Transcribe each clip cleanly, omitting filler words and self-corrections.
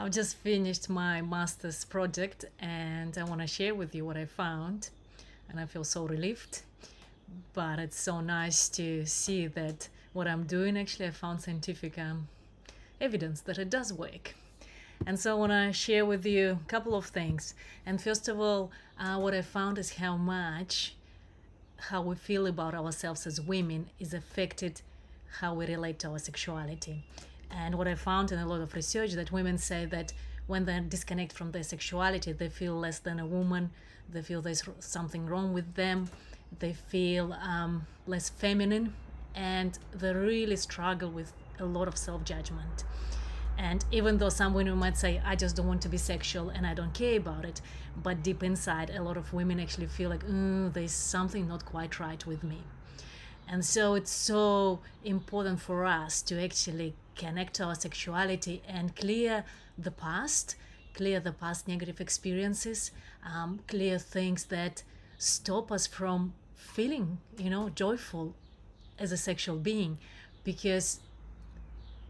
I've just finished my master's project and I want to share with you what I found. And I feel so relieved. But it's so nice to see that what I'm doing actually, I found scientific evidence that it does work. And so I want to share with you a couple of things. And first of all, what I found is how we feel about ourselves as women is affected how we relate to our sexuality. And what I found in a lot of research that women say that when they disconnect from their sexuality, they feel less than a woman, they feel there's something wrong with them, they feel less feminine, and they really struggle with a lot of self-judgment. And even though some women might say, I just don't want to be sexual and I don't care about it, but deep inside, a lot of women actually feel like, there's something not quite right with me. And so it's so important for us to actually connect to our sexuality and clear the past negative experiences, clear things that stop us from feeling, joyful as a sexual being. Because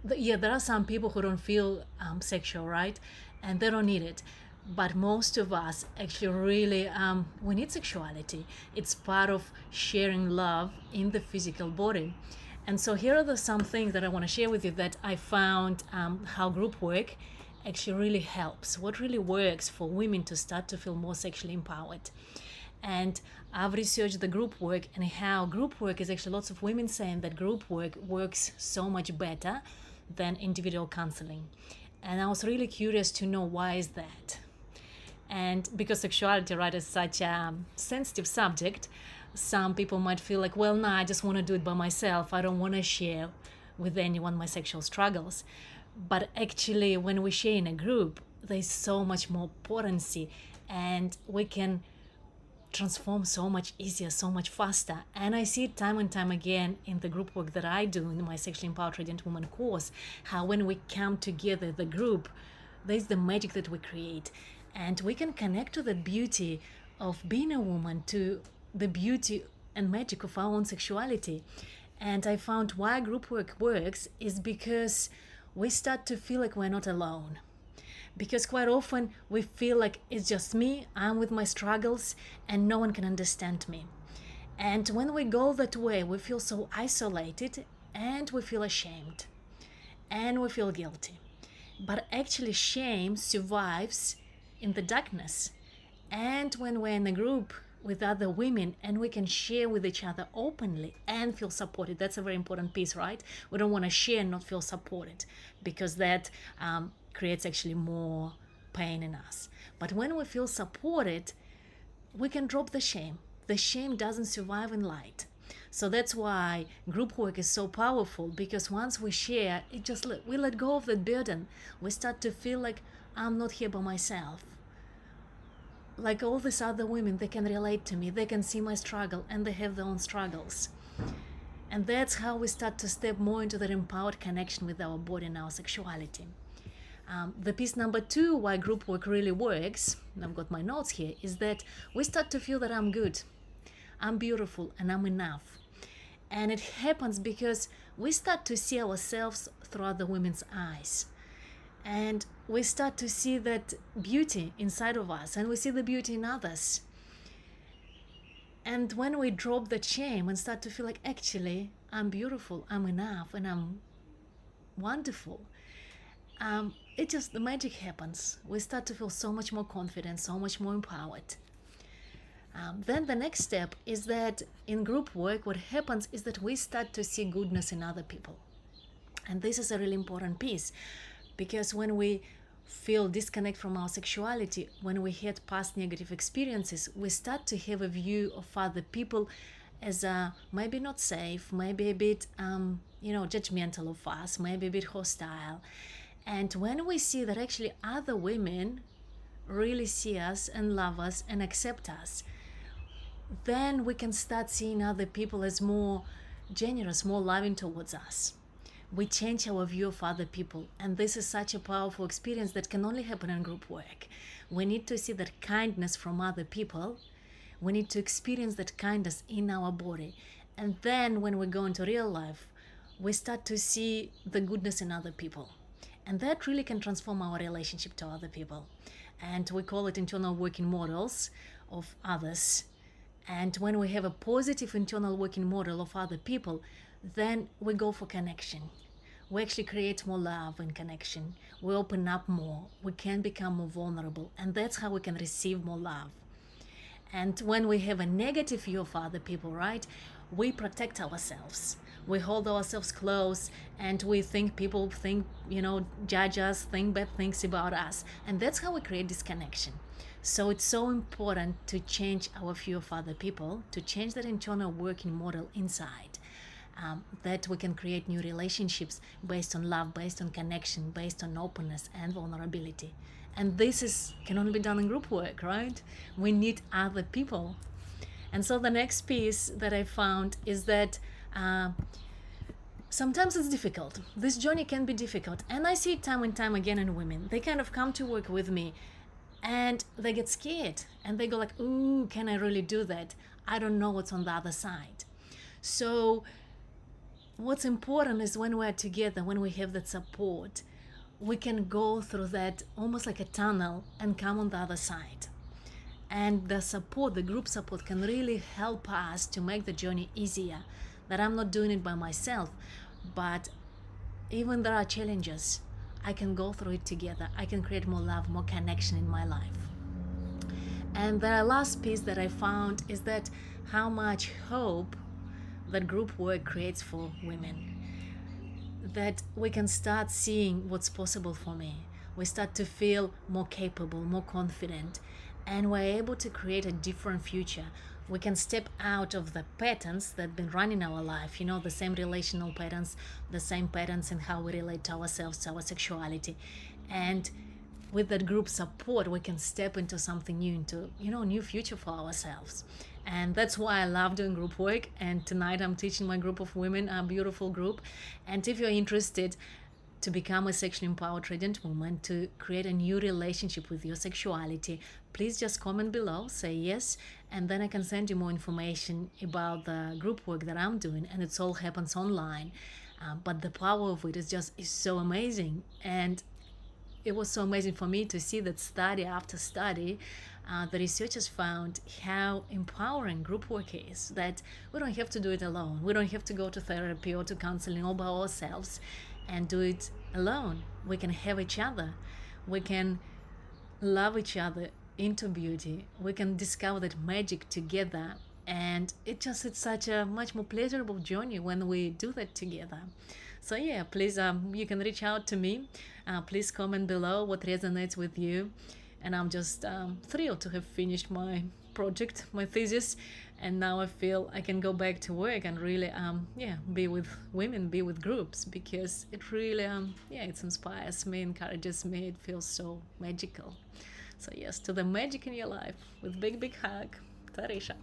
there are some people who don't feel sexual, right? And they don't need it. But most of us actually really, we need sexuality. It's part of sharing love in the physical body. And so here are some things that I want to share with you that I found how group work actually really helps. What really works for women to start to feel more sexually empowered. And I've researched the group work and how group work is actually lots of women saying that group work works so much better than individual counseling. And I was really curious to know why is that. And because sexuality, right, is such a sensitive subject, some people might feel like, well, no, I just want to do it by myself. I don't want to share with anyone my sexual struggles. But actually, when we share in a group, there's so much more potency and we can transform so much easier, so much faster. And I see it time and time again in the group work that I do in my Sexually Empowered Radiant Woman course, how when we come together, the group, there's the magic that we create. And we can connect to the beauty of being a woman, to the beauty and magic of our own sexuality. And I found why group work works is because we start to feel like we're not alone. Because quite often we feel like it's just me, I'm with my struggles, and no one can understand me. And when we go that way, we feel so isolated and we feel ashamed and we feel guilty. But actually, shame survives in the darkness. And when we're in a group with other women and we can share with each other openly and feel supported, that's a very important piece, right? We don't want to share and not feel supported because that creates actually more pain in us. But when we feel supported, we can drop the shame. The shame doesn't survive in light. So that's why group work is so powerful, because once we share, we let go of that burden. We start to feel like I'm not here by myself. Like all these other women, they can relate to me, they can see my struggle, and they have their own struggles. And that's how we start to step more into that empowered connection with our body and our sexuality. The piece number 2, why group work really works, and I've got my notes here, is that we start to feel that I'm good, I'm beautiful, and I'm enough. And it happens because we start to see ourselves through other women's eyes. And we start to see that beauty inside of us, and we see the beauty in others. And when we drop that shame and start to feel like, actually, I'm beautiful, I'm enough, and I'm wonderful, the magic happens. We start to feel so much more confident, so much more empowered. Then the next step is that in group work, what happens is that we start to see goodness in other people. And this is a really important piece, because when we feel disconnect from our sexuality, when we had past negative experiences, we start to have a view of other people as maybe not safe, maybe a bit judgmental of us, maybe a bit hostile. And when we see that actually other women really see us and love us and accept us, then we can start seeing other people as more generous, more loving towards us. We change our view of other people, and this is such a powerful experience that can only happen in group work. We need to see that kindness from other people. We need to experience that kindness in our body. And then when we go into real life, we start to see the goodness in other people. And that really can transform our relationship to other people. And we call it internal working models of others. And when we have a positive internal working model of other people, then we go for connection. We actually create more love and connection. We open up more. We can become more vulnerable. And that's how we can receive more love. And when we have a negative view of other people, right, we protect ourselves. We hold ourselves close and we think people think, judge us, think bad things about us. And that's how we create disconnection. So it's so important to change our view of other people, to change that internal working model inside. That we can create new relationships based on love, based on connection, based on openness and vulnerability. And this can only be done in group work, right? We need other people. And so the next piece that I found is that sometimes it's difficult. This journey can be difficult. And I see it time and time again in women. They kind of come to work with me and they get scared and they go like, ooh, can I really do that? I don't know what's on the other side. So what's important is when we're together, when we have that support, we can go through that almost like a tunnel and come on the other side. And the support, the group support, can really help us to make the journey easier. That I'm not doing it by myself, but even there are challenges, I can go through it together. I can create more love, more connection in my life. And the last piece that I found is that how much hope that group work creates for women. That we can start seeing what's possible for me. We start to feel more capable, more confident, and we're able to create a different future. We can step out of the patterns that have been running our life, the same relational patterns, the same patterns in how we relate to ourselves, to our sexuality. And with that group support, we can step into something new, into, a new future for ourselves. And that's why I love doing group work. And tonight I'm teaching my group of women, a beautiful group. And if you're interested to become a sexually empowered, radiant woman, to create a new relationship with your sexuality, please just comment below, say yes, and then I can send you more information about the group work that I'm doing. And it all happens online. But the power of it is so amazing. And it was so amazing for me to see that study after study, the researchers found how empowering group work is, that we don't have to do it alone. We don't have to go to therapy or to counseling all by ourselves and do it alone. We can have each other. We can love each other into beauty. We can discover that magic together. And it's such a much more pleasurable journey when we do that together. So yeah, please, you can reach out to me. Please comment below what resonates with you. And I'm just thrilled to have finished my project, my thesis. And now I feel I can go back to work and really, be with women, be with groups, because it really, it inspires me, encourages me. It feels so magical. So yes, to the magic in your life, with big, big hug, Tarisha.